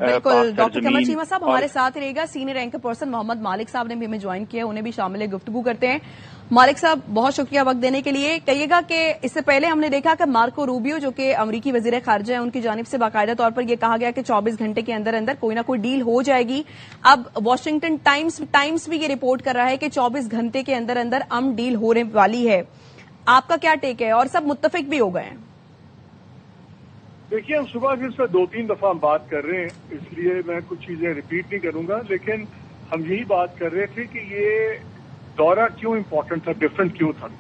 बिल्कुल। डॉक्टर कमर चीमा साहब हमारे साथ रहेगा। सीनियर एंकर पर्सन मोहम्मद मालिक साहब ने भी हमें ज्वाइन किया, उन्हें भी शामिल गुफ्तगू करते हैं। मालिक साहब बहुत शुक्रिया वक्त देने के लिए। कहिएगा कि इससे पहले हमने देखा कि मार्को रूबियो जो कि अमरीकी वजीर खारजा है, उनकी जानिब से बाकायदा तौर पर यह कहा गया कि 24 घंटे के अंदर अंदर कोई ना कोई डील हो जाएगी। अब वॉशिंगटन टाइम्स भी ये रिपोर्ट कर रहा है कि 24 घंटे के अंदर अंदर अमन डील होने वाली है। आपका क्या टेक है? और सब मुत्तफिक भी हो गए हैं। देखिए, हम सुबह से इस पर 2-3 दफा हम बात कर रहे हैं, इसलिए मैं कुछ चीजें रिपीट नहीं करूंगा, लेकिन हम यही बात कर रहे थे कि ये दौरा क्यों इम्पोर्टेंट था, डिफरेंट क्यों था।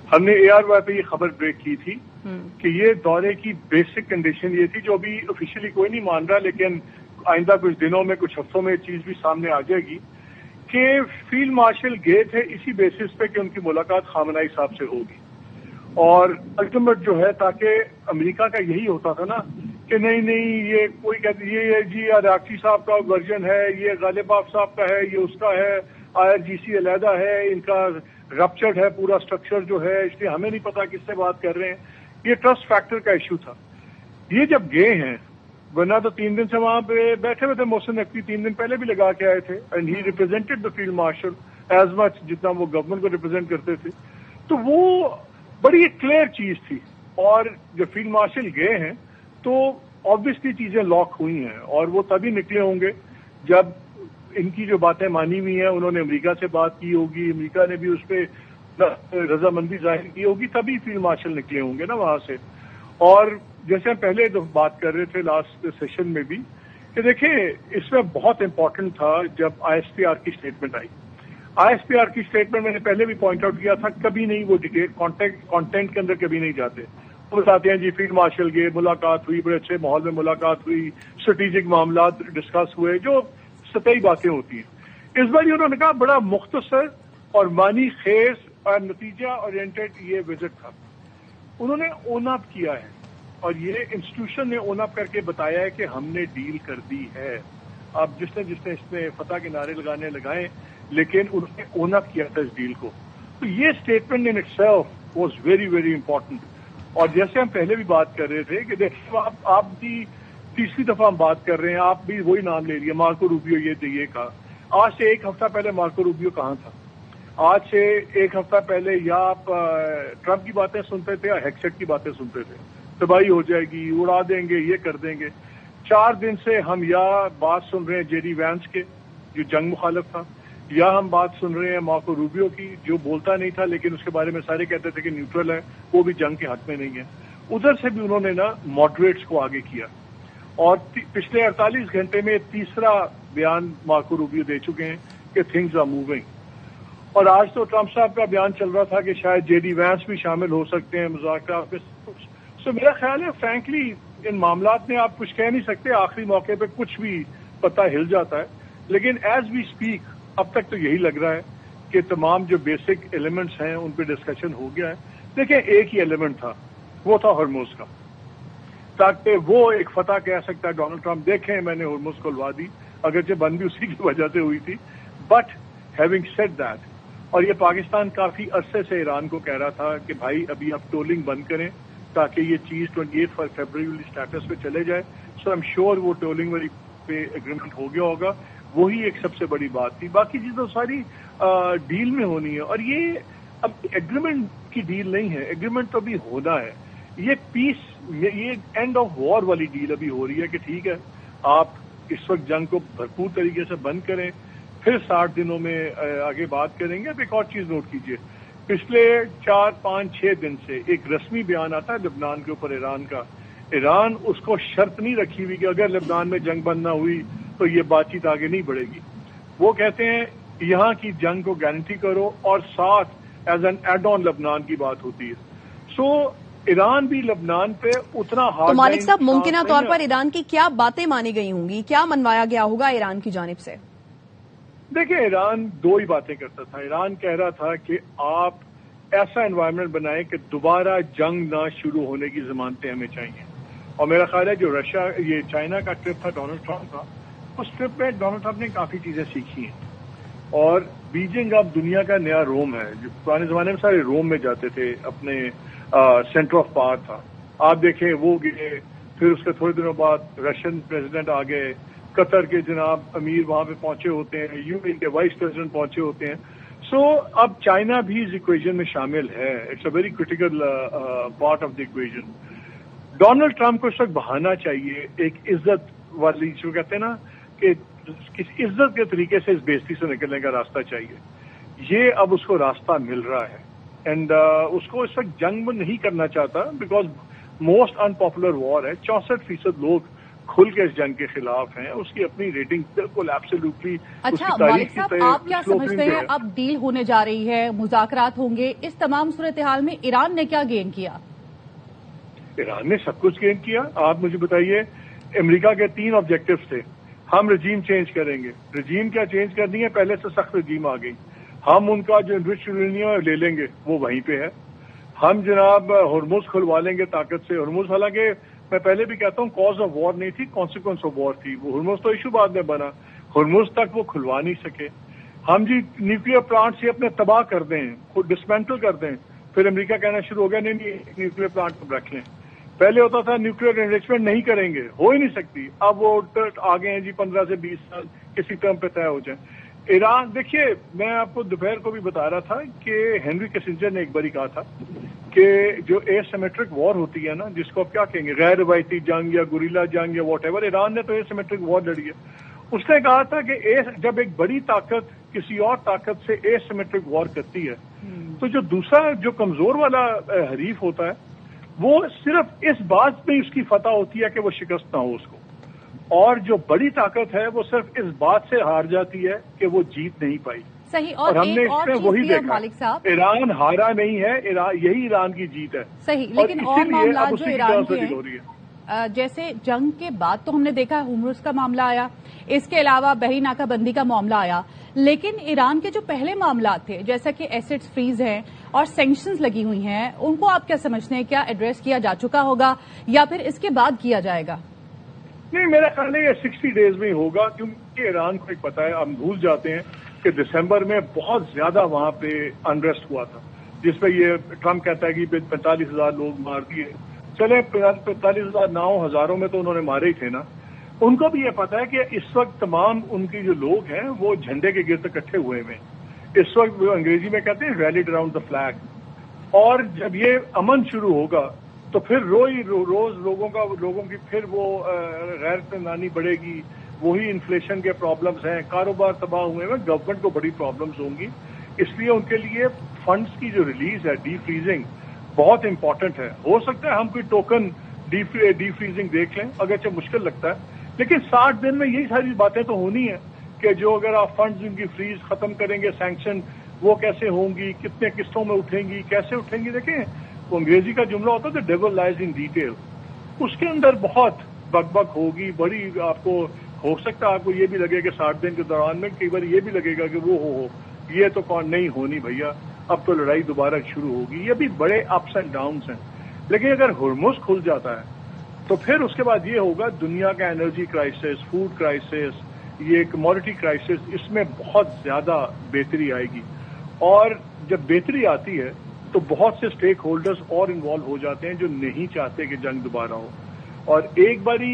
हमने ARY पे ये खबर ब्रेक की थी कि ये दौरे की बेसिक कंडीशन ये थी, जो अभी ऑफिशियली कोई नहीं मान रहा, लेकिन आइंदा कुछ दिनों में, कुछ हफ्तों में चीज भी सामने आ जाएगी कि फील्ड मार्शल गए थे इसी बेसिस पे कि उनकी मुलाकात खामनाई साहब से होगी। और अल्टीमेट जो है, ताकि अमेरिका का यही होता था ना कि नहीं ये कोई कहते ये जी अराक्ची साहब का वर्जन है, ये गालिबाफ साहब का है, ये उसका है, IRGC अलहदा है, इनका रप्चर्ड है पूरा स्ट्रक्चर जो है, इसलिए हमें नहीं पता किससे बात कर रहे हैं। ये ट्रस्ट फैक्टर का इश्यू था। ये जब गए हैं, वरना तो 3 दिन से वहां पे बैठे हुए थे। मोहसिन नकवी 3 दिन पहले भी लगा के आए थे, एंड ही represented the field marshal as much जितना वो गवर्नमेंट को रिप्रेजेंट करते थे। तो वो बड़ी एक क्लियर चीज थी। और जब फील्ड मार्शल गए हैं तो ऑब्वियसली चीजें लॉक हुई हैं, और वो तभी निकले होंगे जब इनकी जो बातें मानी हुई हैं, उन्होंने अमेरिका से बात की होगी, अमेरिका ने भी उस पर रजामंदी जाहिर की होगी, तभी फील्ड मार्शल निकले होंगे ना वहां से। और जैसे हम पहले बात कर रहे थे लास्ट सेशन में भी कि देखिए, इसमें बहुत इंपॉर्टेंट था जब ISPR की स्टेटमेंट आई। ISPR की स्टेटमेंट मैंने पहले भी पॉइंट आउट किया था, कभी नहीं वो डिटेल कंटेंट के अंदर कभी नहीं जाते। वो बताते हैं जी फील्ड मार्शल गए, मुलाकात हुई, बड़े अच्छे माहौल में मुलाकात हुई, स्ट्रेटेजिक मामला डिस्कस हुए, जो सतही बातें होती हैं। इस बार उन्होंने कहा बड़ा मुख्तसर और मानी खेज और नतीजा ओरिएंटेड ये विजिट था। उन्होंने ओन अप किया है, और ये इंस्टीट्यूशन ने ओन अप करके बताया है कि हमने डील कर दी है। अब जिसने इसमें फतह के नारे लगाए, लेकिन उन्होंने ओन अप किया था इस डील को। तो ये statement in itself was very very important. और जैसे हम पहले भी बात कर रहे थे कि देखिए, आप भी तीसरी दफा हम बात कर रहे हैं, आप भी वही नाम ले लिए, मार्को रूबियो ये कहा। आज से 1 हफ्ता पहले मार्को रूबियो कहाँ था? आज से 1 हफ्ता पहले या आप ट्रंप की बातें सुनते थे या हेक्सेट की बातें सुनते थे, तबाही हो जाएगी, उड़ा देंगे, ये कर देंगे। 4 दिन से हम या बात सुन रहे हैं JD वैंस के, जो जंग मुखालिफ था, या हम बात सुन रहे हैं मार्को रूबियो की, जो बोलता नहीं था लेकिन उसके बारे में सारे कहते थे कि न्यूट्रल है, वो भी जंग के हक में नहीं है। उधर से भी उन्होंने ना मॉडरेट्स को आगे किया, और पिछले 48 घंटे में तीसरा बयान मार्को रूबियो दे चुके हैं कि थिंग्स आर मूविंग। और आज तो ट्रंप साहब का बयान चल रहा था कि शायद JD वैंस भी शामिल हो सकते हैं मुज़ाकरात में। सो मेरा ख्याल है फ्रैंकली इन मामलात में आप कुछ कह नहीं सकते, आखिरी मौके पे कुछ भी पता हिल जाता है। लेकिन एज वी स्पीक अब तक तो यही लग रहा है कि तमाम जो बेसिक एलिमेंट्स हैं उन पे डिस्कशन हो गया है। देखिए, एक ही एलिमेंट था, वो था हॉर्मुज़ का, ताकि वो एक फतह कह सकता है डोनाल्ड ट्रंप, देखें मैंने हॉर्मुज़ को लवा दी, अगरचे बंद भी उसी की वजह से हुई थी। बट हैविंग सेड दैट, और ये पाकिस्तान काफी अरसे से ईरान को कह रहा था कि भाई अभी आप टोलिंग बंद करें ताकि ये चीज 28 फरवरी स्टेटस पे चले जाए। सो आई एम श्योर वो टोलिंग वाली पे एग्रीमेंट हो गया होगा। वही एक सबसे बड़ी बात थी, बाकी चीज तो सारी डील में होनी है। और ये अब एग्रीमेंट की डील नहीं है, एग्रीमेंट तो अभी होना है। ये पीस, ये एंड ऑफ वॉर वाली डील अभी हो रही है कि ठीक है, आप इस वक्त जंग को भरपूर तरीके से बंद करें, फिर 60 दिनों में आगे बात करेंगे। अब एक और चीज नोट कीजिए, पिछले 4, 5, 6 दिन से एक रस्मी बयान आता है लेबनान के ऊपर ईरान का। ईरान उसको शर्त नहीं रखी हुई कि अगर लेबनान में जंग बंद ना हुई तो ये बातचीत आगे नहीं बढ़ेगी। वो कहते हैं यहाँ की जंग को गारंटी करो, और साथ as an add on Lebanon की बात होती है। सो ईरान भी लेबनान पे उतना हार्ड। तो मालिक साहब, मुमकिन तौर पर ईरान की क्या बातें मानी गई होंगी, क्या मनवाया गया होगा ईरान की जानिब से? देखिए, ईरान 2 ही बातें करता था। ईरान कह रहा था कि आप ऐसा एनवायरनमेंट बनाएं कि दोबारा जंग ना शुरू होने की जमानतें हमें चाहिए। और मेरा ख्याल है जो ये चाइना का ट्रिप था डोनाल्ड ट्रंप का, उस ट्रिप में डोनाल्ड ट्रंप ने काफी चीजें सीखी हैं। और बीजिंग अब दुनिया का नया रोम है। जो पुराने जमाने में सारे रोम में जाते थे, अपने सेंटर ऑफ पावर था। आप देखें वो गए, फिर उसके थोड़े दिनों बाद रशियन प्रेसिडेंट आ गए, قطر کے جناب امیر وہاں پہ پہنچے ہوتے ہیں, UN کے وائس پریزیڈنٹ پہنچے ہوتے ہیں. سو اب چائنا بھی اس ایکویژن میں شامل ہے. It's a very critical part of the equation. Donald Trump کو اس وقت بہانا چاہیے ایک عزت والی, جو کہتے ہیں نا کہ کسی عزت کے طریقے سے اس بےزتی سے نکلنے کا راستہ چاہیے. یہ اب اس کو راستہ مل رہا ہے, اینڈ اس کو اس وقت جنگ میں نہیں کرنا چاہتا, بیکاز موسٹ ان پاپولر وار ہے. 64% لوگ کھل کے اس جنگ کے خلاف ہیں. اس کی اپنی ریٹنگ بالکل ایبسولوٹلی. اچھا مالک صاحب, آپ کیا سمجھتے ہیں اب ڈیل ہونے جا رہی ہے, مذاکرات ہوں گے, اس تمام صورتحال میں ایران نے کیا گین کیا؟ ایران نے سب کچھ گین کیا. آپ مجھے بتائیے, امریکہ کے 3 آبجیکٹیوز تھے. ہم رجیم چینج کریں گے. رجیم کیا چینج کرنی ہے, پہلے سے سخت رجیم آ گئی. ہم ان کا جو انرچ یورینیم ہے لے لیں گے, وہ وہیں پہ ہے. ہم جناب ہرمز کھلوا لیں گے طاقت سے. ہرمز حالانکہ میں پہلے بھی کہتا ہوں کاز آف وار نہیں تھی, کانسیکوینس آف وار تھی. وہ ہرمز تو ایشو بعد میں بنا, ہرمز تک وہ کھلوا نہیں سکے. ہم جی نیوکلیر پلانٹ سے اپنے تباہ کر دیں, خود ڈسمینٹل کر دیں. پھر امریکہ کہنا شروع ہو گیا نہیں نیوکلیر پلانٹ کو رکھ لیں. پہلے ہوتا تھا نیوکلیر انریچمنٹ نہیں کریں گے, ہو ہی نہیں سکتی. اب وہ آگے ہیں جی 15 سے 20 سال کسی ٹرم پہ طے ہو جائیں. ایران دیکھیے, میں آپ کو دوپہر کو بھی بتا رہا تھا کہ ہینری کسنجر نے ایک باری کہا تھا کہ جو اے سیمیٹرک وار ہوتی ہے نا, جس کو آپ کیا کہیں گے, غیر روایتی جنگ یا گوریلا جنگ یا واٹ ایور, ایران نے تو اے سیمیٹرک وار لڑی ہے. اس نے کہا تھا کہ جب ایک بڑی طاقت کسی اور طاقت سے اے سیمیٹرک وار کرتی ہے تو جو دوسرا جو کمزور والا حریف ہوتا ہے وہ صرف اس بات میں اس کی فتح ہوتی ہے کہ وہ شکست نہ ہو اس کو, اور جو بڑی طاقت ہے وہ صرف اس بات سے ہار جاتی ہے کہ وہ جیت نہیں پائی. صحیح. اور ہم نے اس میں وہی دیکھا, مالک صاحب ایران ہارا نہیں ہے, یہی ایران کی جیت ہے. صحیح. لیکن اور معاملات جو ایران کے ہیں, جیسے جنگ کے بعد تو ہم نے دیکھا ہرمز کا معاملہ آیا, اس کے علاوہ بحری ناکہ بندی کا معاملہ آیا, لیکن ایران کے جو پہلے معاملات تھے جیسا کہ ایسڈ فریز ہیں اور سینکشنز لگی ہوئی ہیں, ان کو آپ کیا سمجھتے ہیں, کیا ایڈریس کیا جا چکا ہوگا یا پھر اس کے بعد کیا جائے گا؟ نہیں, میرا خیال ہے یہ 60 ڈیز میں ہی ہوگا, کیونکہ ایران کو ایک پتا ہے, ہم بھول جاتے ہیں کہ دسمبر میں بہت زیادہ وہاں پہ انریسٹ ہوا تھا, جس پہ یہ ٹرمپ کہتا ہے کہ 45,000 لوگ مار دیے. چلے 45,000 نہ ہو, ہزاروں میں تو انہوں نے مارے ہی تھے نا. ان کو بھی یہ پتا ہے کہ اس وقت تمام ان کی جو لوگ ہیں وہ جھنڈے کے گرد اکٹھے ہوئے ہیں. اس وقت وہ انگریزی میں کہتے ہیں ریلیڈ اراؤنڈ دا فلیگ. اور جب یہ امن شروع ہوگا تو پھر روز لوگوں کی پھر وہ غیر اطمینانی بڑھے گی. وہی انفلیشن کے پرابلمز ہیں, کاروبار تباہ ہوئے ہیں, گورنمنٹ کو بڑی پرابلمز ہوں گی. اس لیے ان کے لیے فنڈز کی جو ریلیز ہے, ڈی فریزنگ, بہت امپورٹنٹ ہے. ہو سکتا ہے ہم کوئی ٹوکن ڈی فریزنگ دیکھ لیں, اگرچہ مشکل لگتا ہے, لیکن 60 دن میں یہی ساری باتیں تو ہونی ہیں کہ جو اگر آپ فنڈز ان کی فریز ختم کریں گے, سینکشن وہ کیسے ہوں گی, کتنے قسطوں میں اٹھیں گی, کیسے اٹھیں گی. دیکھیں وہ انگریزی کا جملہ ہوتا ہے کہ ڈیول لائز ان ڈیٹیل. اس کے اندر بہت بک ہوگی بڑی. آپ کو ہو سکتا ہے آپ کو یہ بھی لگے کہ 60 دن کے دوران میں کئی بار یہ بھی لگے گا کہ وہ ہو یہ تو کون نہیں ہونی بھیا, اب تو لڑائی دوبارہ شروع ہوگی. یہ بھی بڑے اپس اینڈ ڈاؤنس ہیں. لیکن اگر ہرمز کھل جاتا ہے تو پھر اس کے بعد یہ ہوگا دنیا کا انرجی کرائسس, فوڈ کرائسس, یہ کموڈٹی کرائسس, اس میں بہت زیادہ بہتری آئے گی. اور جب بہتری آتی ہے تو بہت سے اسٹیک ہولڈرز اور انوالو ہو جاتے ہیں جو نہیں چاہتے کہ جنگ دوبارہ ہو. اور ایک باری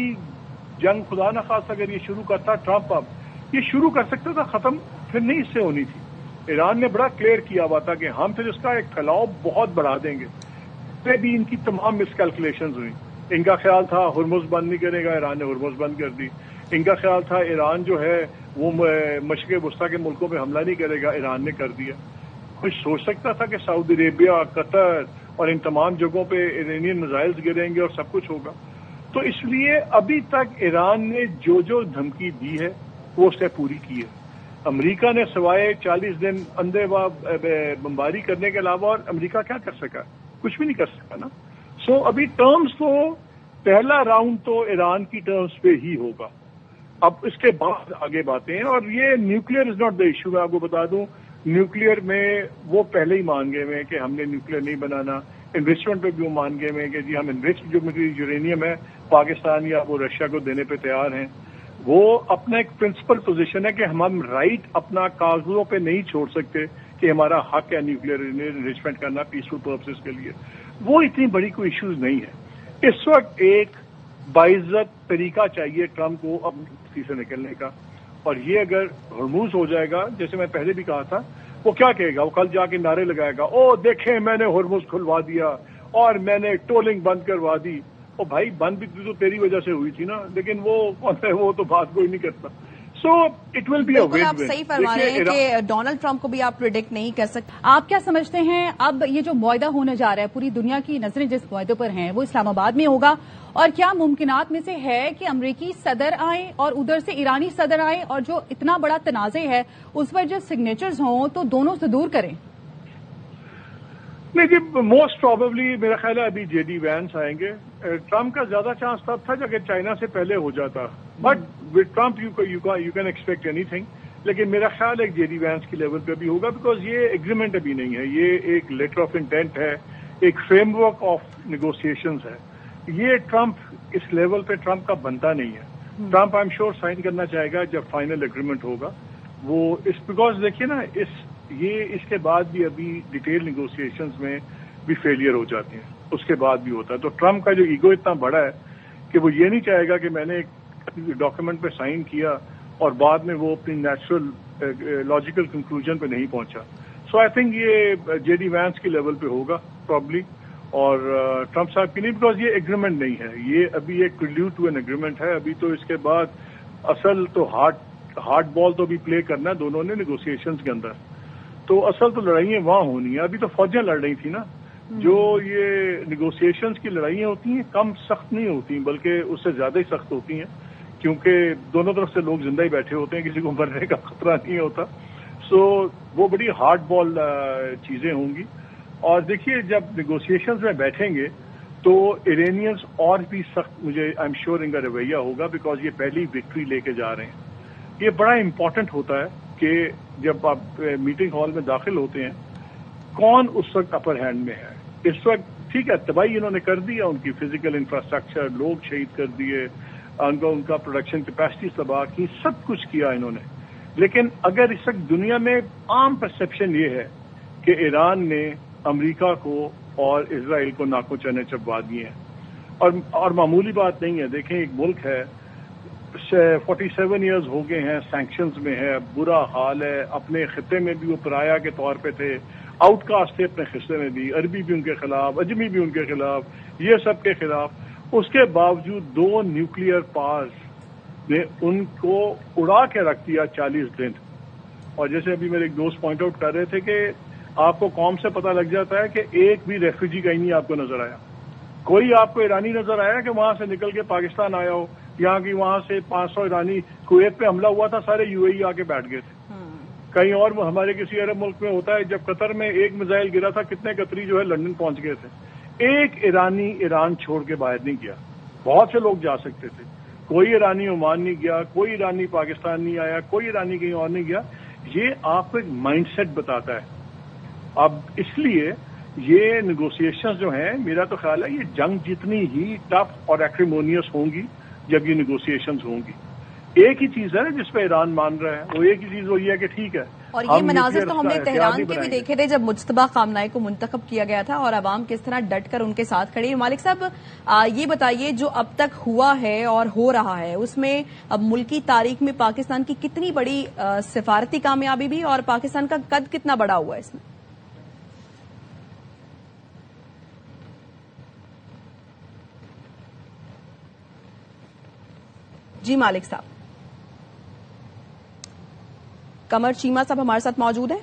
جنگ خدا نخواستہ اگر یہ شروع کرتا ٹرمپ, اب یہ شروع کر سکتا تھا, ختم پھر نہیں اس سے ہونی تھی. ایران نے بڑا کلیئر کیا ہوا تھا کہ ہم پھر اس کا ایک پھیلاؤ بہت بڑھا دیں گے. پھر بھی ان کی تمام مس کیلکولیشنز ہوئی. ان کا خیال تھا ہرمز بند نہیں کرے گا, ایران نے ہرمز بند کر دی. ان کا خیال تھا ایران جو ہے وہ مشرق وسطیٰ کے ملکوں پہ حملہ نہیں کرے گا, ایران نے کر دیا. کوئی سوچ سکتا تھا کہ سعودی عربیہ, قطر اور ان تمام جگہوں پہ ایرانین میزائلز گریں گے اور سب کچھ ہوگا. تو اس لیے ابھی تک ایران نے جو دھمکی دی ہے وہ اس نے پوری کی ہے. امریکہ نے سوائے 40 دن اندھے بمباری کرنے کے علاوہ اور امریکہ کیا کر سکا, کچھ بھی نہیں کر سکا نا. سو ابھی ٹرمز تو پہلا راؤنڈ تو ایران کی ٹرمز پہ ہی ہوگا. اب اس کے بعد آگے باتیں ہیں. اور یہ nuclear is not the issue. میں آپ کو بتا دوں نیوکلیر میں وہ پہلے ہی مان گئے ہوئے کہ ہم نے نیوکلیر نہیں بنانا. انویسٹمنٹ پہ بھی وہ مان گئے ہوئے کہ جی ہم انویسٹ جو یورینیم ہے پاکستان یا وہ رشیا کو دینے پہ تیار ہیں. وہ اپنا ایک پرنسپل پوزیشن ہے کہ ہم رائٹ اپنا کاغذوں پہ نہیں چھوڑ سکتے کہ ہمارا حق ہے نیوکلیر انریچمنٹ کرنا پیسفل پرپسز کے لیے. وہ اتنی بڑی کوئی ایشوز نہیں ہے. اس وقت ایک बाइज्जत तरीका चाहिए ट्रम्प को अपनी कुर्सी से निकलने का। और ये अगर हरमूज हो जाएगा, जैसे मैं पहले भी कहा था, वो क्या कहेगा, वो कल जाके नारे लगाएगा, ओ देखें मैंने हरमूज खुलवा दिया और मैंने टोलिंग बंद करवा दी। ओ भाई बंद भी तो तेरी वजह से हुई थी ना, लेकिन वो तो बात कोई नहीं करता। So it will be a win-win. आप सही फरमा रहे हैं कि डोनाल्ड ट्रंप को भी आप प्रिडिक्ट नहीं कर सकते। आप क्या समझते हैं अब ये जो मुआहदा होने जा रहा है, पूरी दुनिया की नजरें जिस मुआहदे पर हैं वो इस्लामाबाद में होगा, और क्या मुमकिनात में से है कि अमरीकी सदर आए और उधर से ईरानी सदर आए और जो इतना बड़ा तनाज़े है उस पर जो सिग्नेचर्स हों तो दोनों से दूर करें? नहीं जी, मोस्ट प्रोबेबली मेरा ख्याल है अभी जेडी वैंस आएंगे। ट्रम्प का ज्यादा चांस तब था जब चाइना से पहले हो जाता, but with Trump you can expect anything. लेकिन मेरा ख्याल है जेडी वैंस की लेवल पे भी होगा, बिकॉज ये एग्रीमेंट अभी नहीं है, ये एक लेटर ऑफ इंटेंट है, एक फ्रेमवर्क ऑफ निगोसिएशंस है। ये ट्रम्प इस लेवल पे ट्रम्प का बनता नहीं है। Trump I am sure sign करना चाहेगा जब फाइनल एग्रीमेंट होगा वो इस, बिकॉज देखिए ना इसके बाद भी अभी डिटेल निगोसिएशंस में भी फेलियर हो जाते हैं, उसके बाद भी होता है। तो ट्रम्प का जो ईगो इतना बड़ा है कि वो ये नहीं चाहेगा कि मैंने एक डॉक्यूमेंट पे साइन किया और बाद में वो अपनी नेचुरल लॉजिकल कंक्लूजन पे नहीं पहुंचा। सो आई थिंक ये जेडी वैंस की लेवल पे होगा प्रॉब्ली, और ट्रम्प साहब की नहीं, बिकॉज ये एग्रीमेंट नहीं है, ये अभी एक प्रिल्यूड टू एन एग्रीमेंट है। अभी तो इसके बाद असल तो हार्ड बॉल तो भी प्ले करना है दोनों ने निगोसिएशंस के अंदर। तो असल तो लड़ाइयां वहां होनी है, अभी तो फौजें लड़ रही थी ना। जो ये निगोसिएशंस की लड़ाइयां होती हैं कम सख्त नहीं होती, बल्कि उससे ज्यादा ही सख्त होती हैं, क्योंकि दोनों तरफ से लोग जिंदा ही बैठे होते हैं, किसी को मरने का खतरा नहीं होता। सो वो बड़ी हार्ड बॉल चीजें होंगी। और देखिए जब निगोसिएशंस में बैठेंगे तो इरानियंस और भी सख्त, मुझे आई एम श्योर इनका रवैया होगा, बिकॉज ये पहली विक्ट्री लेके जा रहे हैं। ये बड़ा इंपॉर्टेंट होता है कि जब आप मीटिंग हॉल में दाखिल होते हैं कौन उस वक्त अपर हैंड में है। इस वक्त ठीक है तबाही इन्होंने कर दिया, उनकी फिजिकल इंफ्रास्ट्रक्चर, लोग शहीद कर दिए, उनका प्रोडक्शन कैपेसिटी तबाह की, सब कुछ किया इन्होंने। लेकिन अगर इस वक्त दुनिया में आम परसेप्शन ये है कि ईरान ने अमेरिका को और इजराइल को नाकों चने चबवा दिए हैं, और मामूली बात नहीं है। देखें एक मुल्क है 47 ईयर्स हो गए हैं सैंक्शंस में है, बुरा हाल है, अपने खिते में भी वो पराया के तौर पे थे, आउटकास्ट थे अपने खिस्से में भी, अरबी भी उनके खिलाफ, अजमी भी उनके खिलाफ, ये सब के खिलाफ। उसके बावजूद 2 न्यूक्लियर पावर्स ने उनको उड़ा के रख दिया 40 दिन। और जैसे अभी मेरे एक दोस्त पॉइंट आउट कर रहे थे कि आपको कौम से पता लग जाता है कि एक भी रेफ्यूजी कहीं नहीं आपको नजर आया। कोई आपको ईरानी नजर आया कि वहां से निकल के पाकिस्तान आया हो, यहाँ की वहां से 500 ईरानी, कुवैत पे हमला हुआ था सारे यूएई आके बैठ गए थे। कहीं और हमारे किसी अरब मुल्क में होता है, जब कतर में एक मिसाइल गिरा था कितने कतरी जो है लंदन पहुंच गए थे। एक ईरानी ईरान छोड़ के बाहर नहीं गया, बहुत से लोग जा सकते थे, कोई ईरानी ओमान नहीं गया, कोई ईरानी पाकिस्तान नहीं आया, कोई ईरानी कहीं और नहीं गया। ये आपको एक माइंडसेट बताता है। अब इसलिए ये निगोसिएशंस जो हैं, मेरा तो ख्याल है ये जंग जितनी ही टफ और एक्रिमोनियस होंगी जब ये निगोसिएशंस होंगी। एक ही चीज है जिस पे ईरान मान रहा है, वो एक ही चीज वही है कि ठीक है। और ये मनाजिर तो हमने तेहरान के भी देखे थे जब मुज्तबा खामनाई को मुंतखब किया गया था और अवाम किस तरह डट कर उनके साथ खड़ी है। मालिक साहब ये बताइए जो अब तक हुआ है और हो रहा है उसमें अब मुल्की तारीख में पाकिस्तान की कितनी बड़ी सिफारती कामयाबी भी और पाकिस्तान का कद कितना बड़ा हुआ है इसमें? जी मालिक साहब, कमर चीमा साहब हमारे साथ मौजूद हैं।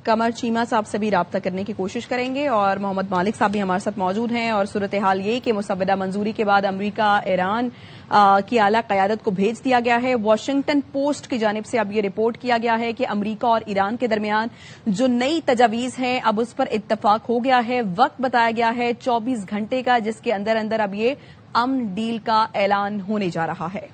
कमर चीमा साहब से भी राब्ता करने की कोशिश करेंगे और मोहम्मद मालिक साहब भी हमारे साथ मौजूद हैं। और सूरत हाल ये कि मुसव्वदा मंजूरी के बाद अमरीका ईरान की आला क़यादत को भेज दिया गया है। वाशिंगटन पोस्ट की जानिब से अब ये रिपोर्ट किया गया है कि अमरीका और ईरान के दरमियान जो नई तजावीज हैं अब उस पर इत्तफाक हो गया है। वक्त बताया गया है 24 घंटे का, जिसके अंदर अंदर अब ये अमन डील का ऐलान होने जा रहा है।